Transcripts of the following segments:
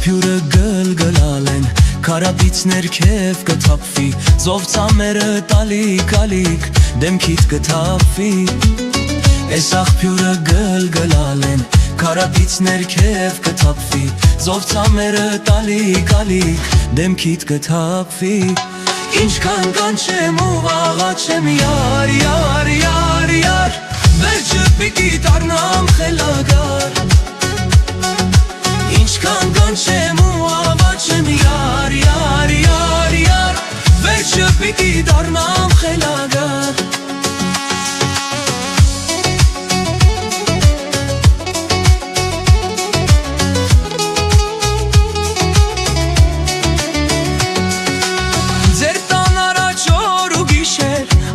աղբյուրը գլգլալեն, քարապից ներքև կթափվի, զով ծամերը տալիկ-ալիկ, դեմքիդ կթափվի։ Էս աղբյուրը գլգլալեն, քարապից ներքև կթափվի, զով ծամերը տալիկ-ալիկ, դեմքիդ կթափվի։ Ինչքան կանչեմ ու աղաչեմ յար, յար, յար, յար, վերջը պիտի դառնամ խելագար։ Ինչքան կանչեմ ու աղաչեմ յար, յար, յար, յար, վերջը պիտի դառնամ խելագար։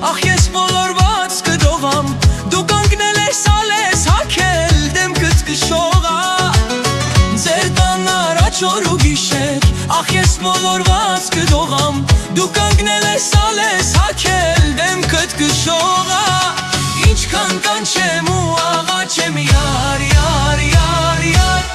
Ախ ես ոլորված կդողամ, դու կանգնել ես ալես հակել, դեմքդ կշողա։ Ձեր տան առաջ օր ու գիշեր, ախ ես ոլորված կդողամ, դու կանգնել ես ալես հակել, դեմքդ կշողա։ Ինչքան կանչեմ ու աղաչեմ յար, յար, յար, յար,